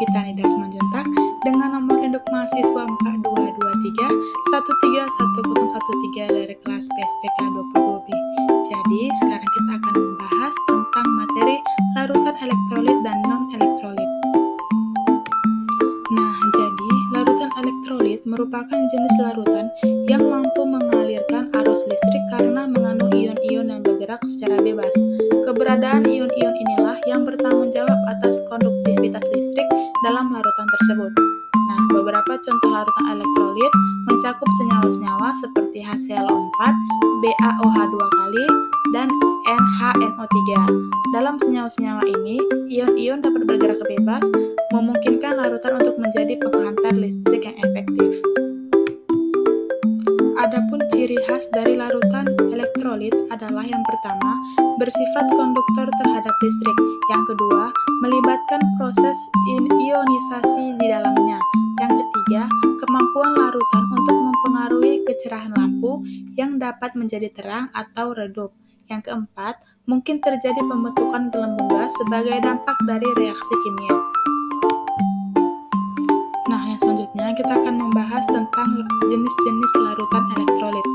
Fitanida Simanjuntak dengan nomor induk mahasiswa 42231310113 dari kelas PSPK 22B. Jadi, sekarang kita akan membahas tentang materi larutan elektrolit dan non-elektrolit. Nah, jadi larutan elektrolit merupakan jenis larutan yang mampu mengalirkan arus listrik karena mengandung ion-ion yang bergerak secara bebas. Keberadaan ion-ion inilah yang bertanggung jawab atas konduktivitas listrik dalam larutan tersebut. Nah, beberapa contoh larutan elektrolit mencakup senyawa-senyawa seperti HCl4, BaOH2 kali, dan NHNO3. Dalam senyawa-senyawa ini, ion-ion dapat bergerak bebas, memungkinkan larutan untuk menjadi penghantar listrik yang efektif. Adapun ciri khas dari larutan elektrolit adalah yang pertama, bersifat konduktor terhadap listrik. Yang kedua, melibatkan proses ionisasi di dalamnya. Yang ketiga, kemampuan larutan untuk mempengaruhi kecerahan lampu yang dapat menjadi terang atau redup. Yang keempat, mungkin terjadi pembentukan gelembung gas sebagai dampak dari reaksi kimia. Nah, yang selanjutnya kita akan membahas tentang jenis-jenis larutan elektrolit.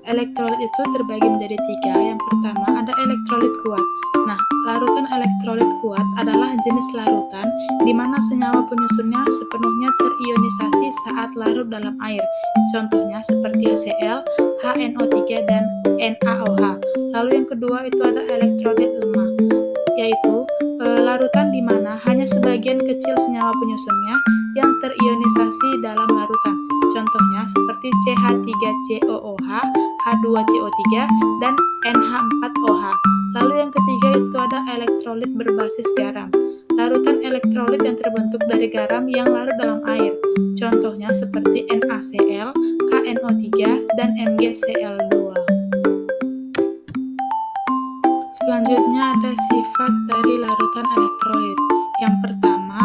Elektrolit itu terbagi menjadi tiga. Yang pertama ada elektrolit kuat. Nah, larutan elektrolit kuat adalah jenis larutan di mana senyawa penyusunnya sepenuhnya terionisasi saat larut dalam air. Contohnya seperti HCl, HNO3, dan NaOH. Lalu yang kedua itu ada elektrolit lemah, yaitu larutan di mana hanya sebagian kecil senyawa penyusunnya yang terionisasi dalam larutan. Contohnya seperti CH3COOH, H2CO3, dan NH4OH. Lalu yang ketiga itu ada elektrolit berbasis garam. Larutan elektrolit yang terbentuk dari garam yang larut dalam air. Contohnya seperti NaCl, KNO3, dan MgCl2. Selanjutnya ada sifat dari larutan elektrolit. Yang pertama,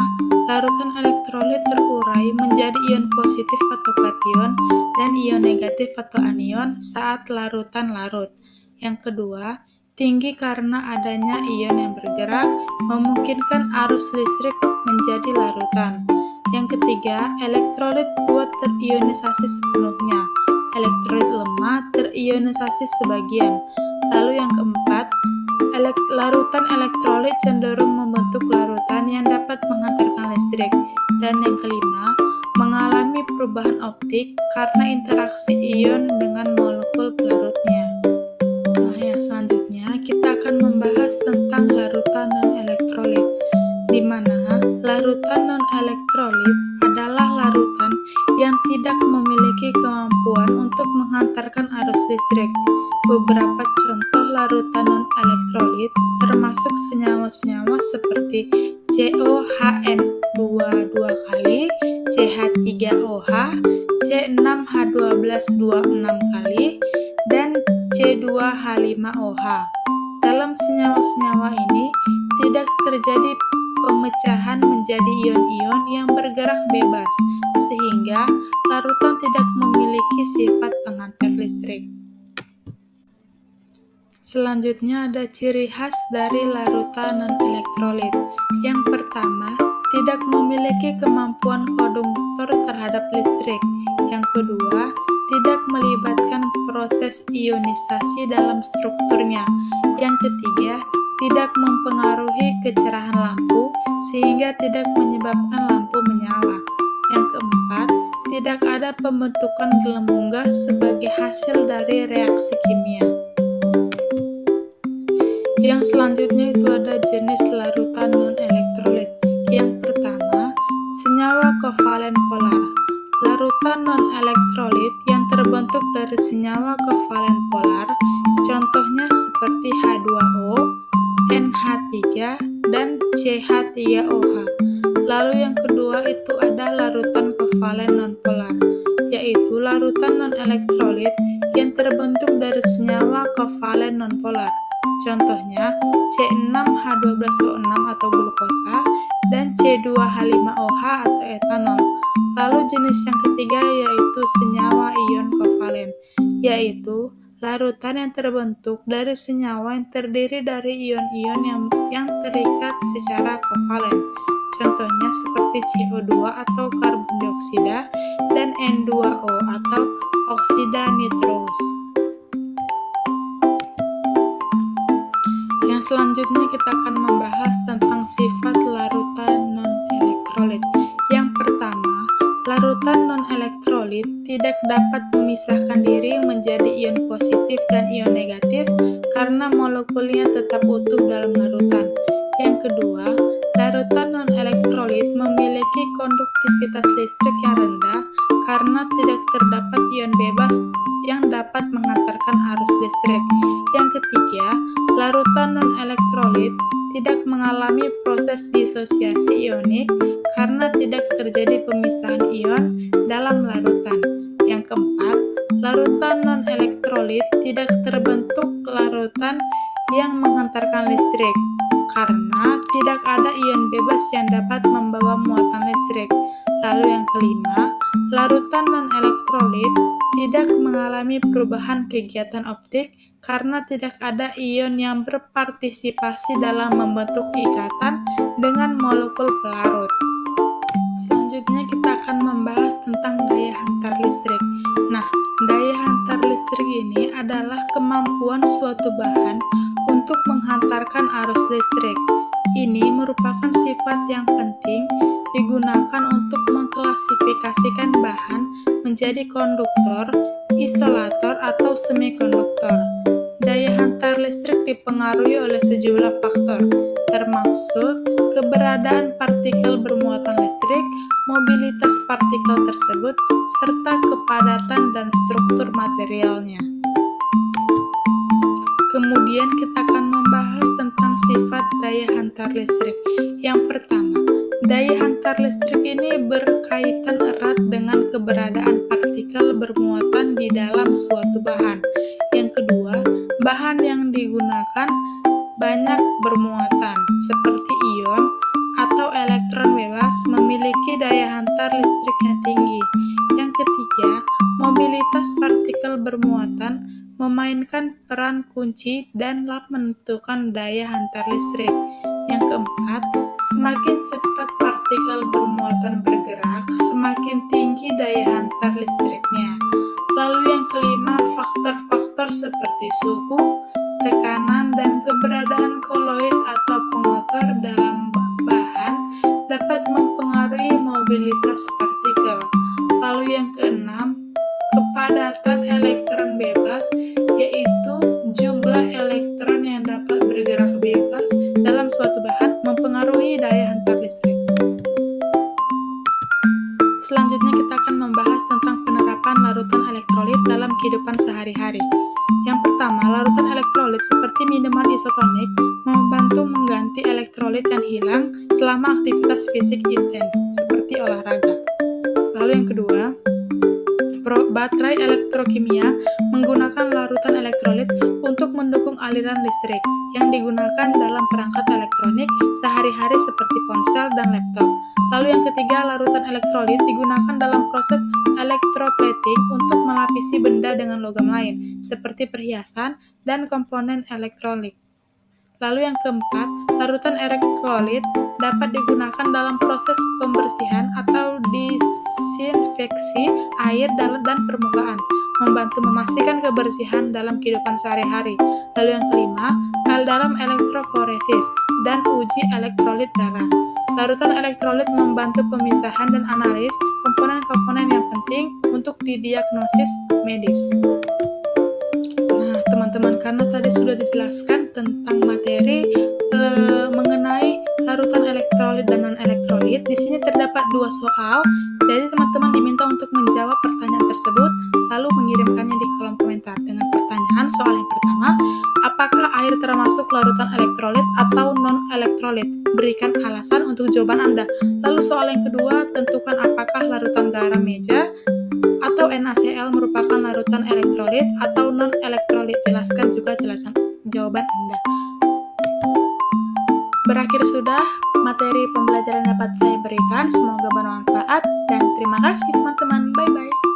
larutan elektrolit terurai menjadi ion positif atau kation dan ion negatif atau anion saat larutan larut. Yang kedua, tinggi karena adanya ion yang bergerak memungkinkan arus listrik menjadi larutan. Yang ketiga, elektrolit kuat terionisasi sepenuhnya. Elektrolit lemah terionisasi sebagian. Lalu yang keempat, larutan elektrolit cenderung membentuk larutan yang dapat menghantarkan listrik. Dan yang kelima, mengalami perubahan optik karena interaksi ion dengan molekul pelarutnya. Nah, yang selanjutnya kita akan membahas tentang larutan non-elektrolit, di mana larutan non-elektrolit adalah larutan yang tidak memiliki kemampuan untuk menghantarkan arus listrik. Beberapa contoh larutan non-elektrolit termasuk senyawa-senyawa seperti COHN22 kali, CH3OH, C6H1226 kali, dan C2H5OH. Dalam senyawa-senyawa ini tidak terjadi pemecahan menjadi ion-ion yang bergerak bebas, sehingga larutan tidak memiliki sifat penghantar listrik. Selanjutnya ada ciri khas dari larutan non-elektrolit. Yang pertama, tidak memiliki kemampuan konduktor terhadap listrik. Yang kedua, tidak melibatkan proses ionisasi dalam strukturnya. Yang ketiga, tidak mempengaruhi kecerahan lampu sehingga tidak menyebabkan lampu menyala. Yang keempat, tidak ada pembentukan gelembung gas sebagai hasil dari reaksi kimia. Yang selanjutnya itu ada jenis larutan non-elektrolit. Yang pertama, senyawa kovalen polar. Larutan non-elektrolit yang terbentuk dari senyawa kovalen polar, contohnya seperti H2O, NH3, dan CH3OH. Lalu yang kedua itu ada larutan kovalen nonpolar, yaitu larutan non-elektrolit yang terbentuk dari senyawa kovalen nonpolar. Contohnya C6H12O6 atau glukosa dan C2H5OH atau etanol. Lalu jenis yang ketiga yaitu senyawa ion kovalen, yaitu larutan yang terbentuk dari senyawa yang terdiri dari ion-ion yang terikat secara kovalen. contohnya seperti CO2 atau karbon dioksida dan N2O atau oksida nitrous. Yang selanjutnya kita akan membahas tentang sifat larutan non-elektrolit. Yang pertama, larutan non-elektrolit tidak dapat memisahkan diri menjadi ion positif dan ion negatif karena molekulnya tetap utuh dalam larutan. Yang kedua, larutan non-elektrolit memiliki konduktivitas listrik yang rendah karena tidak terdapat ion bebas yang dapat mengantarkan arus listrik. Yang ketiga, larutan non-elektrolit tidak mengalami proses disosiasi ionik karena tidak terjadi pemisahan ion dalam larutan. Yang keempat, larutan non-elektrolit tidak terbentuk larutan yang menghantarkan listrik karena tidak ada ion bebas yang dapat membawa muatan listrik. Lalu yang kelima, larutan non-elektrolit tidak mengalami perubahan kegiatan optik karena tidak ada ion yang berpartisipasi dalam membentuk ikatan dengan molekul pelarut. Selanjutnya kita akan membahas tentang daya hantar listrik. Nah, daya hantar listrik ini adalah kemampuan suatu bahan untuk menghantarkan arus listrik. Ini merupakan sifat yang penting digunakan untuk mengklasifikasikan bahan menjadi konduktor, isolator, atau semikonduktor. Daya hantar listrik dipengaruhi oleh sejumlah faktor, termasuk keberadaan partikel bermuatan listrik, mobilitas partikel tersebut, serta kepadatan dan struktur materialnya. Kemudian kita akan membahas tentang sifat daya hantar listrik. Yang pertama, daya hantar listrik ini berkaitan erat dengan keberadaan partikel bermuatan di dalam suatu bahan. Yang kedua, bahan yang digunakan banyak bermuatan, seperti ion atau elektron bebas memiliki daya hantar listrik yang tinggi. Yang ketiga, mobilitas partikel bermuatan memainkan peran kunci dan menentukan daya hantar listrik. Yang keempat, semakin cepat partikel bermuatan bergerak, semakin tinggi daya hantar listriknya. Lalu yang kelima, faktor-faktor seperti suhu, tekanan, dan keberadaan koloid atau pengotor dalam bahan dapat mempengaruhi mobilitas partikel. Lalu yang keenam, kepadatan elektron bebas, yaitu jumlah elektron yang dapat bergerak bebas dalam suatu bahan mempengaruhi daya hantar listrik. Selanjutnya kita akan membahas tentang penerapan larutan elektrolit dalam kehidupan sehari-hari. Yang pertama, larutan elektrolit seperti minuman isotonik membantu mengganti elektrolit yang hilang selama aktivitas fisik intens, seperti olahraga. Lalu yang kedua, baterai elektrokimia menggunakan larutan elektrolit untuk mendukung aliran listrik yang digunakan dalam perangkat elektronik sehari-hari seperti ponsel dan laptop. Lalu yang ketiga, larutan elektrolit digunakan dalam proses elektroplating untuk melapisi benda dengan logam lain, seperti perhiasan dan komponen elektronik. Lalu yang keempat, larutan elektrolit dapat digunakan dalam proses pembersihan atau disinfeksi air dan permukaan, membantu memastikan kebersihan dalam kehidupan sehari-hari. Lalu yang kelima, dalam elektroforesis dan uji elektrolit darah. Larutan elektrolit membantu pemisahan dan analis komponen-komponen yang penting untuk didiagnosis medis. Nah, teman-teman, karena tadi sudah dijelaskan tentang materi mengenai larutan elektrolit dan non-elektrolit, di sini terdapat 2 soal. Jadi teman-teman diminta untuk menjawab pertanyaan tersebut, lalu mengirimkannya di kolom komentar dengan pertanyaan. Soal yang pertama, apakah air termasuk larutan elektrolit atau non-elektrolit? Berikan alasan untuk jawaban Anda. Lalu soal yang kedua, tentukan apakah larutan garam meja atau NaCl merupakan larutan elektrolit atau non-elektrolit. Jelaskan juga jawaban Anda. Berakhir sudah materi pembelajaran dapat saya berikan. Semoga bermanfaat dan terima kasih teman-teman. Bye-bye.